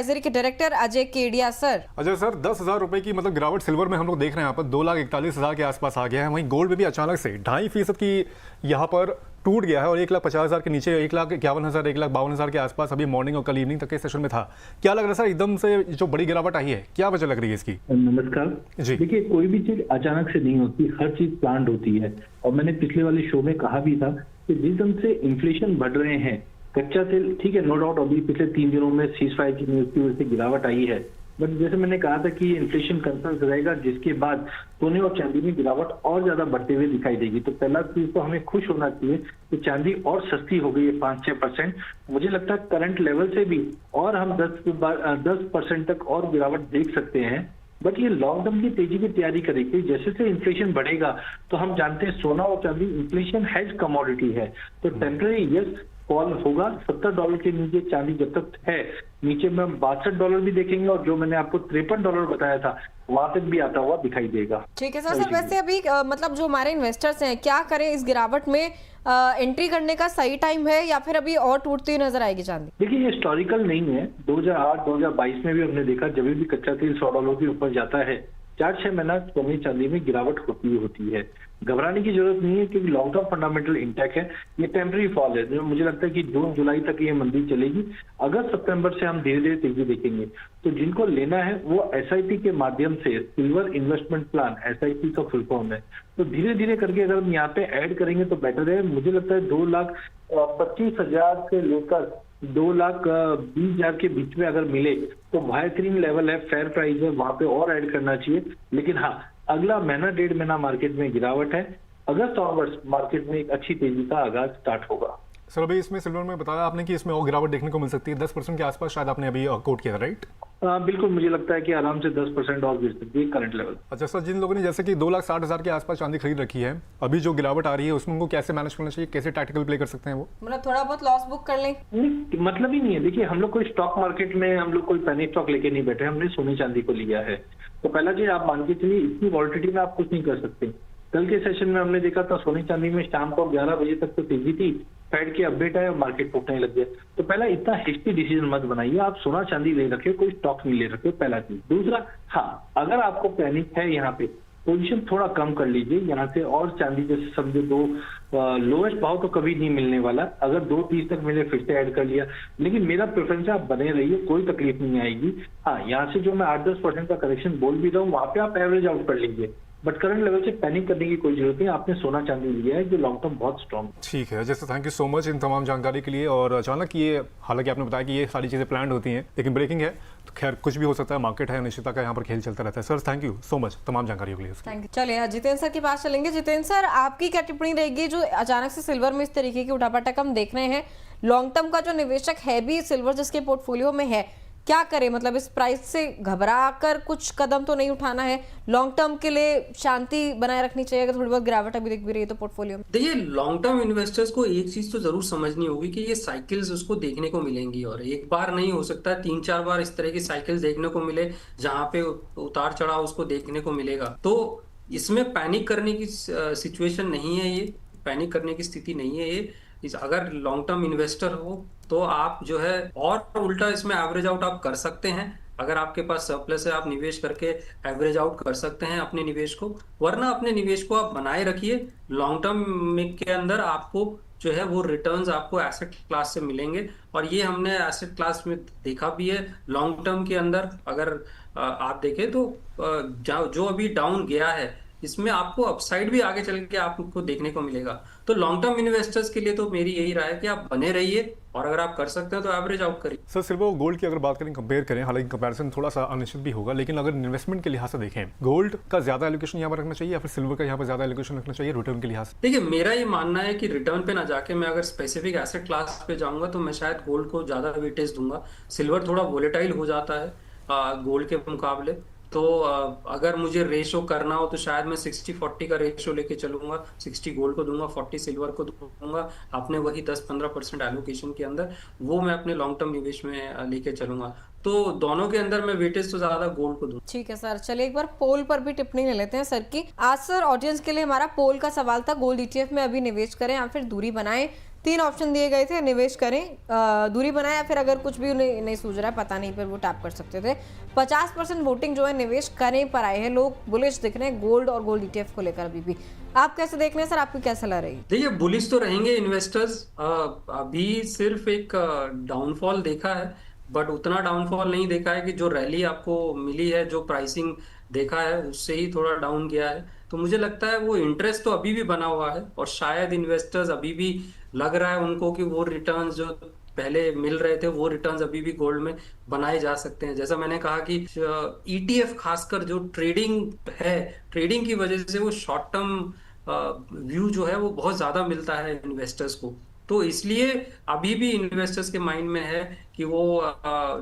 Advisory के director Ajay Kedia sir. Ajay sir, 10,000 रुपए की मतलब गिरावट सिल्वर में हम लोग देख रहे हैं यहाँ पर 2,41,000 के आसपास आ गया है। वहीं गोल्ड में भी अचानक से 2.5% की यहाँ पर टूट गया है और 1,50,000 के नीचे 1,51,000 1,52,000 के आसपास अभी मॉर्निंग और कल इवनिंग तक के सेशन में था। क्या लग रहा है सर, एकदम से जो बड़ी गिरावट आई है, क्या वजह लग रही है इसकी? नमस्कार जी। देखिए, कोई भी चीज अचानक से नहीं होती, हर चीज प्लान्ड होती है। और मैंने पिछले वाले शो में कहा भी था कि जिस ढंग से इन्फ्लेशन बढ़ रहे हैं, कच्चा तेल ठीक है, नो डाउट अभी पिछले 3 दिनों में सीज फायर की न्यूज की वजह से गिरावट आई है, बट जैसे मैंने कहा था कि इन्फ्लेशन कंसर्न रहेगा, जिसके बाद सोने और चांदी में गिरावट और ज्यादा बढ़ते हुए दिखाई देगी। तो पहला चीज तो हमें खुश होना चाहिए कि चांदी और सस्ती हो गई है 5-6%। मुझे लगता है करंट लेवल से भी और हम 10% तक और गिरावट देख सकते हैं। बट ये लॉन्ग टर्म की तेजी की तैयारी करेगी। जैसे जैसे इन्फ्लेशन बढ़ेगा तो हम जानते हैं सोना और चांदी इन्फ्लेशन हेज कमोडिटी है, तो टेम्पररी यस फॉल होगा। $70 के नीचे चांदी जब तक है, नीचे में हम $62 भी देखेंगे और जो मैंने आपको $53 बताया था वहां तक भी आता हुआ दिखाई देगा। ठीक है सर। वैसे अभी मतलब जो हमारे इन्वेस्टर्स हैं, क्या करें इस गिरावट में? एंट्री करने का सही टाइम है या फिर अभी और टूटती हुई नजर आएगी चांदी? देखिए, ये हिस्टोरिकल नहीं है। 2008-2022 में भी हमने देखा, जब भी कच्चा तेल $100 के ऊपर जाता है, 4-6 महीना सोने चांदी में गिरावट होती है। घबराने की जरूरत नहीं है क्योंकि लॉन्ग टर्म फंडामेंटल इंटैक्ट है। ये टेम्पररी फॉल है, जो मुझे लगता है कि जून जुलाई तक ये मंदी चलेगी। अगस्त सितंबर से हम धीरे धीरे तेजी देखेंगे। तो जिनको लेना है वो एसआईपी के माध्यम से, सिल्वर इन्वेस्टमेंट प्लान एसआईपी का फुल फॉर्म है, तो धीरे धीरे करके अगर हम यहाँ पे ऐड करेंगे तो बेटर है। मुझे लगता है 2,25,000 से लेकर 2,20,000 के बीच में अगर मिले तो बेहतरीन लेवल है, फेयर प्राइस है, वहां पे और ऐड करना चाहिए। लेकिन हाँ, अगला महीना 1.5 महीना मार्केट में गिरावट है। अगस्त ऑनवर्ड्स मार्केट में एक अच्छी तेजी का आगाज स्टार्ट होगा। सर, अभी इसमें सिल्वर में बताया आपने कि इसमें और गिरावट देखने को मिल सकती है 10% के आसपास, शायद आपने अभी कोट किया था, राइट? बिल्कुल, मुझे लगता है कि आराम से 10% और गिर सकती है करंट लेवल। अच्छा सर, जिन लोगों ने जैसे कि 2,60,000 के आसपास चांदी खरीद रखी है, अभी जो गिरावट आ रही है उसमें उनको कैसे मैनेज करना चाहिए, कैसे टैक्टिकल प्ले कर सकते हैं वो? मतलब थोड़ा बहुत लॉस बुक कर लें? मतलब ही नहीं है। देखिए, हम लोग कोई स्टॉक मार्केट में हम लोग कोई पेनी स्टॉक लेके नहीं बैठे, हमने सोने चांदी को लिया है। तो पहला चीज आप मान के चलिए, इतनी वॉलिटिलिटी में आप कुछ नहीं कर सकते। कल के सेशन में हमने देखा था सोने चांदी में शाम को 11 बजे तक तो तेजी थी, फेड के अपडेट आए और मार्केट टूटने लग गया। तो पहला, इतना हेस्टी डिसीजन मत बनाइए। आप सोना चांदी ले रखे हो, कोई स्टॉक नहीं ले रखे हो, पहला चीज। दूसरा, हाँ, अगर आपको पैनिक है यहाँ पे, पोजीशन थोड़ा कम कर लीजिए यहाँ से। और चांदी जैसे समझो लोएस्ट भाव तो कभी नहीं मिलने वाला, अगर 2.30 तक मिले फिर से ऐड कर लिया। लेकिन मेरा प्रेफरेंस है आप बने रहिए, कोई तकलीफ नहीं आएगी। हाँ, यहाँ से जो मैं 8-10% का करेक्शन बोल भी रहा हूँ, वहां पे आप एवरेज आउट कर लीजिए। बट करंट लेवल से पैनिक करने की कोई जरूरत नहीं। आपने सोना चांदी लिया है जो लॉन्ग टर्म बहुत स्ट्रॉन्ग। ठीक है, जैसे thank you so much in तमाम जानकारी के लिए। और अचानक ये, हालांकि आपने बताया कि ये सारी चीज़ें प्लान्ड होती हैं, लेकिन ब्रेकिंग है तो खैर कुछ भी हो सकता है, मार्केट है, अनिश्चितता का यहाँ पर खेल चलता रहता है। Sir, thank you so much तमाम जानकारियों के लिए। Thank you. चलिए जितेंद्र सर के पास चलेंगे। जितेंद्र सर, आपकी क्या टिप्पणी रहेगी जो अचानक से सिल्वर में इस तरीके की उठापटक हम देख रहे हैं? लॉन्ग टर्म का जो निवेशक है भी सिल्वर जिसके पोर्टफोलियो में है, क्या करे? मतलब इस प्राइस से घबरा कर कुछ कदम तो नहीं उठाना है, लॉन्ग टर्म के लिए शांति बनाए रखनी चाहिए अगर थोड़ी बहुत गिरावट अभी दिख भी रही है तो पोर्टफोलियो में? देखिए, लॉन्ग टर्म इन्वेस्टर्स को एक चीज तो जरूर समझनी होगी कि ये साइकिल्स उसको देखने को मिलेंगी, और एक बार नहीं हो सकता, 3-4 बार इस तरह की साइकिल्स देखने को मिले जहां पे उतार चढ़ाव उसको देखने को मिलेगा। तो इसमें पैनिक करने की सिचुएशन नहीं है, ये पैनिक करने की स्थिति नहीं है ये। अगर लॉन्ग टर्म इन्वेस्टर हो तो आप जो है और उल्टा इसमें एवरेज आउट आप कर सकते हैं। अगर आपके पास सरप्लस है, आप निवेश करके एवरेज आउट कर सकते हैं अपने निवेश को, वरना अपने निवेश को आप बनाए रखिए। लॉन्ग टर्म के अंदर आपको जो है वो रिटर्न्स आपको एसेट क्लास से मिलेंगे, और ये हमने एसेट क्लास में देखा भी है। लॉन्ग टर्म के अंदर अगर आप देखें तो जो अभी डाउन गया है, इसमें आपको अपसाइड भी आगे चल के आपको देखने को मिलेगा। तो लॉन्ग टर्म इन्वेस्टर्स के लिए तो मेरी यही राय है कि आप बने रहिए, और अगर आप कर सकते हैं तो एवरेज आउट करिए। सर, सिल्वर और गोल्ड की अगर बात करें, कंपेयर करें, हालांकि कंपैरिजन थोड़ा सा अनिश्चित भी होगा, लेकिन अगर इन्वेस्टमेंट के लिहाज से देखें, गोल्ड का ज्यादा एलोकेशन यहाँ पर रखना चाहिए या फिर सिल्वर का यहाँ पर ज्यादा एलोकेशन रखना चाहिए रिटर्न के लिहाज से? देखिए, मेरा ये मानना है कि रिटर्न पे ना जाके मैं अगर स्पेसिफिक एसेट क्लास पे जाऊंगा तो मैं शायद गोल्ड को ज्यादा वेटेज दूंगा। सिल्वर थोड़ा वोलेटाइल हो जाता है गोल्ड के मुकाबले। तो अगर मुझे रेशो करना हो तो शायद मैं 60-40 का रेशो लेके चलूंगा, 60 गोल्ड को दूंगा, 40 सिल्वर को दूंगा। अपने वही 10-15% एलोकेशन के अंदर वो मैं अपने लॉन्ग टर्म निवेश में लेके चलूंगा। तो दोनों के अंदर मैं वेटेज तो ज्यादा गोल्ड को दूं। ठीक है सर, चलिए एक बार पोल पर भी टिप्पणी ले लेते हैं सर की। आज सर ऑडियंस के लिए हमारा पोल का सवाल था, गोल्ड ETF में अभी निवेश करें या फिर दूरी बनाएं? तीन ऑप्शन दिए गए थे, निवेश करें, दूरी बनाएं, या फिर अगर कुछ भी उन्हें नहीं सूझ रहा है, पता नहीं, फिर वो टैप कर सकते थे। 50% वोटिंग जो है निवेश करें पर आए हैं, लोग बुलिश दिख रहे हैं गोल्ड और गोल्ड ETF को लेकर। अभी भी आप कैसे देख रहे हैं सर, आपकी क्या सलाह रहेगी? देखिए, बुलिश तो रहेंगे इन्वेस्टर्स। अभी सिर्फ एक डाउनफॉल देखा है, बट उतना डाउनफॉल नहीं देखा है कि जो रैली आपको मिली है, जो प्राइसिंग देखा है उससे ही थोड़ा डाउन गया है। तो मुझे लगता है वो इंटरेस्ट तो अभी भी बना हुआ है, और शायद इन्वेस्टर्स अभी भी लग रहा है उनको कि वो रिटर्न्स जो पहले मिल रहे थे वो रिटर्न्स अभी भी गोल्ड में बनाए जा सकते हैं। जैसा मैंने कहा कि ETF खासकर जो ट्रेडिंग है, ट्रेडिंग की वजह से वो शॉर्ट टर्म व्यू जो है वो बहुत ज्यादा मिलता है इन्वेस्टर्स को। तो इसलिए अभी भी इन्वेस्टर्स के माइंड में है कि वो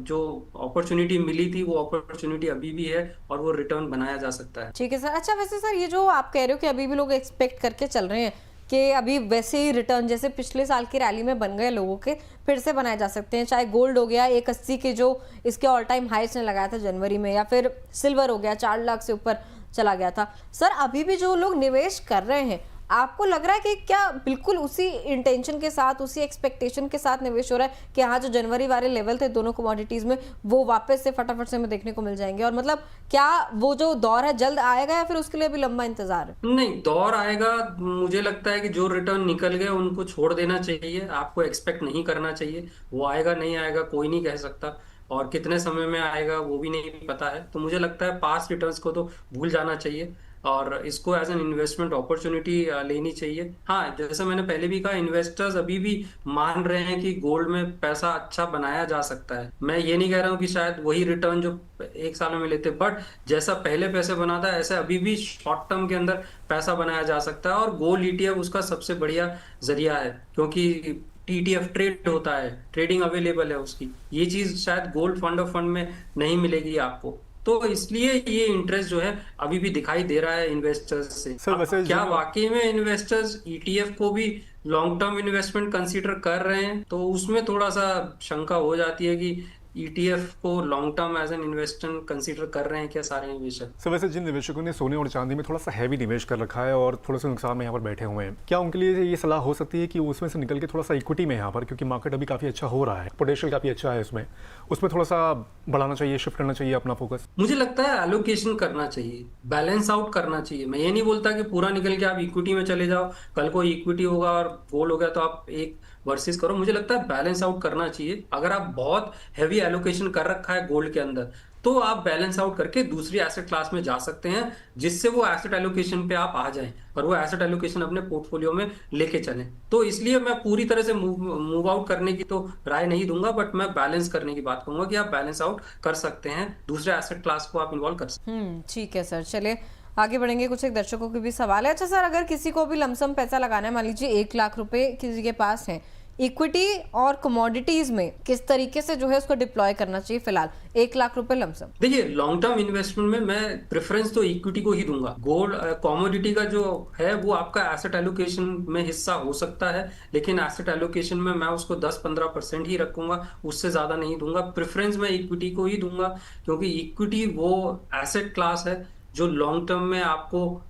जो अपॉर्चुनिटी मिली थी वो अपॉर्चुनिटी अभी भी है, और वो रिटर्न बनाया जा सकता है। ठीक है सर। अच्छा, वैसे सर ये जो आप कह रहे हो कि अभी भी लोग एक्सपेक्ट करके चल रहे हैं कि अभी वैसे ही रिटर्न जैसे पिछले साल की रैली में बन गए लोगों के, फिर से बनाए जा सकते हैं, चाहे गोल्ड हो गया 180 के जो इसके ऑल टाइम हाईस ने लगाया था जनवरी में, या फिर सिल्वर हो गया 4 लाख से ऊपर चला गया था। सर अभी भी जो लोग निवेश कर रहे हैं, आपको लग रहा है कि क्या बिल्कुल उसी इंटेंशन के साथ, उसी एक्सपेक्टेशन के साथ निवेश हो रहा है कि हाँ जो जनवरी वाले लेवल थे दोनों कमोडिटीज में वो वापस से फटाफट से हमें देखने को मिल जाएंगे? और मतलब क्या वो जो दौर है जल्द आएगा, या फिर उसके लिए भी लंबा इंतजार है? नहीं, दौर आएगा। मुझे लगता है कि जो रिटर्न निकल गए उनको छोड़ देना चाहिए, आपको एक्सपेक्ट नहीं करना चाहिए। वो आएगा नहीं आएगा कोई नहीं कह सकता, और कितने समय में आएगा वो भी नहीं पता है। तो मुझे लगता है पास्ट रिटर्न्स को तो भूल जाना चाहिए, और इसको एज एन इन्वेस्टमेंट अपॉर्चुनिटी लेनी चाहिए। हाँ, जैसे मैंने पहले भी कहा, इन्वेस्टर्स अभी भी मान रहे हैं कि गोल्ड में पैसा अच्छा बनाया जा सकता है। मैं ये नहीं कह रहा हूँ कि शायद वही रिटर्न जो एक साल में लेते, बट जैसा पहले पैसे बना था ऐसे अभी भी शॉर्ट टर्म के अंदर पैसा बनाया जा सकता है, और गोल्ड ETF उसका सबसे बढ़िया जरिया है, क्योंकि ETF ट्रेड होता है, ट्रेडिंग अवेलेबल है उसकी। ये चीज शायद गोल्ड फंड ऑफ फंड में नहीं मिलेगी आपको। तो इसलिए ये इंटरेस्ट जो है अभी भी दिखाई दे रहा है इन्वेस्टर्स से। सर वैसे क्या वाकई में इन्वेस्टर्स ETF को भी लॉन्ग टर्म इन्वेस्टमेंट कंसीडर कर रहे हैं? तो उसमें थोड़ा सा शंका हो जाती है कि ETF को long term as an investment consider कर रहे हैं क्या सारे निवेशक? सर वैसे जिन निवेशकों ने सोने और चांदी में थोड़ा सा हैवी निवेश कर रखा है और थोड़ा सा नुकसान में यहाँ पर बैठे हुए हैं, क्या उनके लिए ये सलाह हो सकती है कि उसमें से निकल के थोड़ा सा इक्विटी में यहाँ पर, क्योंकि मार्केट अभी काफ़ी अच्छा हो रहा है, पोटेंशियल काफ़ी अच्छा है उसमें थोड़ा सा बढ़ाना चाहिए, शिफ्ट करना चाहिए अपना फोकस? मुझे लगता है एलोकेशन करना चाहिए, बैलेंस आउट करना चाहिए। मैं ये नहीं बोलता कि पूरा निकल के आप इक्विटी में चले जाओ, कल को इक्विटी होगा और गोल्ड हो गया तो आप एक वर्सेस करो। मुझे लगता है बैलेंस आउट करना चाहिए। अगर आप बहुत हैवी एलोकेशन कर रखा है गोल्ड के अंदर, तो आप बैलेंस आउट करके दूसरी एसेट क्लास में जा सकते हैं, जिससे वो एसेट एलोकेशन पे आप आ जाएं और वो एसेट एलोकेशन अपने पोर्टफोलियो में लेके चलें। तो इसलिए मैं पूरी तरह से मूव आउट करने की तो राय नहीं दूंगा, बट मैं बैलेंस करने की बात कहूंगा कि आप बैलेंस आउट कर सकते हैं, दूसरे एसेट क्लास को आप इन्वॉल्व कर सकते हैं। ठीक है सर, चलिए आगे बढ़ेंगे। कुछ एक दर्शकों के भी सवाल है। अच्छा सर, अगर किसी को भी लमसम पैसा लगाना है, मान लीजिए 1 लाख रुपए किसी के पास है, इक्विटी और कमोडिटीज में किस तरीके से जो है उसको डिप्लॉय करना चाहिए? फिलहाल 1 लाख रुपए लमसम। देखिए, लॉन्ग टर्म इन्वेस्टमेंट में मैं प्रेफरेंस तो इक्विटी को ही दूंगा। गोल्ड कमोडिटी का जो है वो आपका एसेट एलोकेशन में हिस्सा हो सकता है, लेकिन एसेट एलोकेशन में मैं उसको 10-15% ही रखूंगा, उससे ज्यादा नहीं दूंगा। प्रेफरेंस मैं इक्विटी को ही दूंगा, क्योंकि इक्विटी वो एसेट क्लास है जो लॉन्ग टर्म में आपको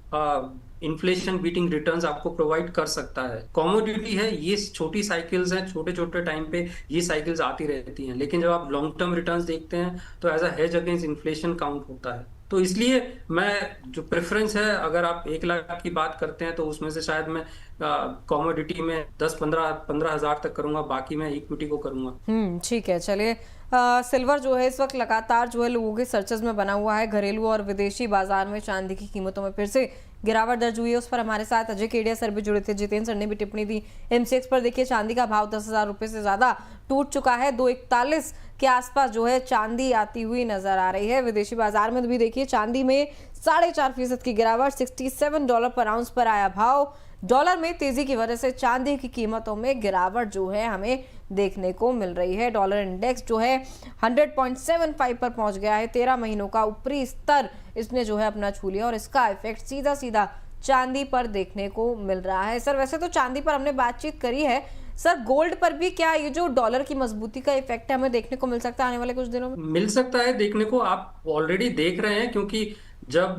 इन्फ्लेशन बीटिंग रिटर्न्स आपको प्रोवाइड कर सकता है। कमोडिटी है, ये छोटी साइकिल्स हैं, छोटे छोटे टाइम पे ये साइकिल्स आती रहती हैं, लेकिन जब आप लॉन्ग टर्म रिटर्न्स देखते हैं तो as a hedge against inflation count होता है। तो इसलिए मैं जो प्रेफरेंस है, अगर आप 1 लाख की बात करते हैं तो उसमें से शायद मैं कमोडिटी में 10-15 हजार तक करूंगा, बाकी मैं इक्विटी को करूंगा। ठीक है, चलिए। सिल्वर जो है इस वक्त लगातार जो है लोगों के सर्चेस में बना हुआ है। घरेलू और विदेशी बाजार में चांदी की कीमतों में फिर से गिरावट दर्ज हुई है। उस पर हमारे साथ अजय केडिया सर भी जुड़े थे, जितेंद्र सर ने भी टिप्पणी दी। MCX पर देखिए चांदी का भाव 10,000 रुपए से ज्यादा टूट चुका है। 241 के आसपास जो है चांदी आती हुई नजर आ रही है। विदेशी बाजार में भी देखिए चांदी में 4.5% की गिरावट, $67 पर आउंस पर आया भाव। डॉलर में तेजी की वजह से चांदी की कीमतों में गिरावट जो है हमें देखने को मिल रही है। डॉलर इंडेक्स जो है 100.75 पर पहुंच गया है। 13 महीनों का ऊपरी स्तर इसने जो है अपना छू लिया, और इसका इफेक्ट सीधा सीधा चांदी पर देखने को मिल रहा है। सर वैसे तो चांदी पर हमने बातचीत करी है, सर गोल्ड पर भी क्या ये जो डॉलर की मजबूती का इफेक्ट है हमें देखने को मिल सकता है आने वाले कुछ दिनों में? मिल सकता है देखने को, आप ऑलरेडी देख रहे हैं, क्योंकि जब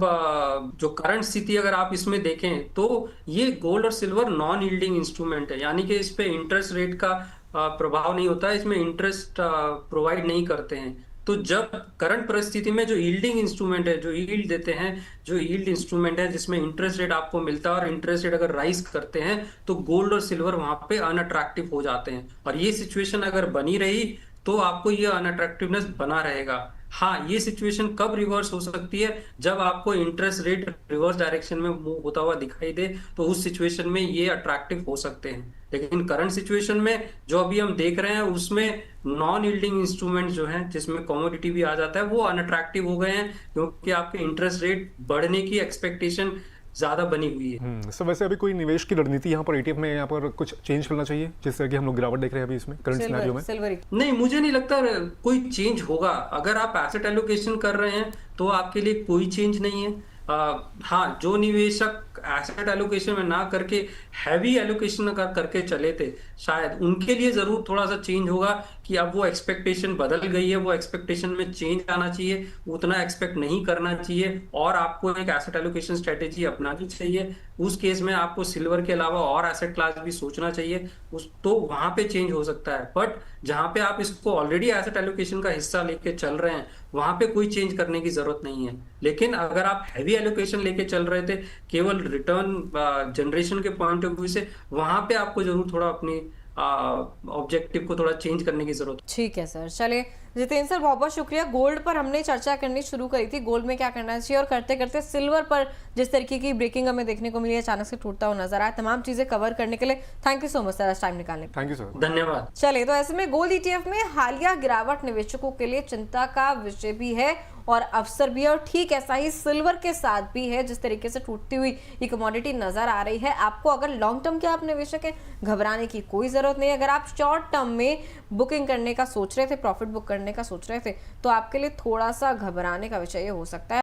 जो करंट स्थिति अगर आप इसमें देखें तो ये गोल्ड और सिल्वर नॉन यील्डिंग इंस्ट्रूमेंट है, यानी कि इस पे इंटरेस्ट रेट का प्रभाव नहीं होता है, इसमें इंटरेस्ट प्रोवाइड नहीं करते हैं। तो जब करंट परिस्थिति में जो यील्डिंग इंस्ट्रूमेंट है, जो यील्ड देते हैं, जो यील्ड इंस्ट्रूमेंट है जिसमें इंटरेस्ट रेट आपको मिलता है और इंटरेस्ट रेट अगर राइज करते हैं तो गोल्ड और सिल्वर वहां पे अनअट्रैक्टिव हो जाते हैं। और ये सिचुएशन अगर बनी रही तो आपको ये अनअट्रैक्टिवनेस बना रहेगा। हाँ, ये सिचुएशन कब रिवर्स हो सकती है? जब आपको इंटरेस्ट रेट रिवर्स डायरेक्शन में मूव होता हुआ दिखाई दे, तो उस सिचुएशन में ये अट्रैक्टिव हो सकते हैं। लेकिन करंट सिचुएशन में जो अभी हम देख रहे हैं उसमें नॉन यील्डिंग इंस्ट्रूमेंट जो हैं, जिसमें कमोडिटी भी आ जाता है, वो अनअट्रैक्टिव हो गए हैं क्योंकि आपके इंटरेस्ट रेट बढ़ने की एक्सपेक्टेशन ज्यादा बनी हुई है। सर वैसे अभी कोई निवेश की रणनीति यहाँ पर ETF में यहाँ पर कुछ चेंज करना चाहिए, जिस तरह की हम लोग गिरावट देख रहे हैं अभी इसमें करंट सिनेरियो में? सिल्वर नहीं, मुझे नहीं लगता कोई चेंज होगा। अगर आप एसेट एलोकेशन कर रहे हैं तो आपके लिए कोई चेंज नहीं है। हाँ, जो निवेशक एसेट एलोकेशन में ना करके हैवी एलोकेशन करके चले थे, शायद उनके लिए जरूर थोड़ा सा चेंज होगा कि अब वो एक्सपेक्टेशन बदल गई है, वो एक्सपेक्टेशन में चेंज आना चाहिए, उतना एक्सपेक्ट नहीं करना चाहिए और आपको एक एसेट एलोकेशन स्ट्रेटेजी अपनानी चाहिए। उस केस में आपको सिल्वर के अलावा और एसेट क्लास भी सोचना चाहिए, उस तो वहां पे चेंज हो सकता है। बट जहां पे आप इसको ऑलरेडी एसेट एलोकेशन का हिस्सा लेके चल रहे हैं वहां पे कोई चेंज करने की जरूरत नहीं है। लेकिन अगर आप हैवी एलोकेशन लेके चल रहे थे केवल रिटर्न जनरेशन के पॉइंट ऑफ व्यू से, वहां पे आपको जरूर थोड़ा अपनी ऑब्जेक्टिव को थोड़ा चेंज करने की जरूरत। ठीक है सर, चलिए जितेंद्र सर बहुत बहुत शुक्रिया। गोल्ड पर हमने चर्चा करनी शुरू करी थी, गोल्ड में क्या करना चाहिए, और करते करते सिल्वर पर जिस तरीके की ब्रेकिंग हमें देखने को मिली, अचानक से टूटता हुआ नजर आया, तमाम चीजें कवर करने के लिए thank you so much sir, आज टाइम निकालने के लिए। थैंक यू सर, धन्यवाद। चलिए, तो ऐसे में गोल्ड ETF में हालिया गिरावट निवेशकों के लिए चिंता का विषय भी है और अवसर भी है, और ठीक ऐसा ही सिल्वर के साथ भी है। जिस तरीके से टूटती हुई ये कमोडिटी नजर आ रही है, आपको अगर लॉन्ग टर्म के आप निवेशक हैं, घबराने की कोई जरूरत नहीं है। अगर आप शॉर्ट टर्म में बुकिंग करने का सोच रहे थे, प्रॉफिट बुक करने का सोच रहे थे, तो आपके लिए थोड़ा सा घबराने का विषय हो सकता है।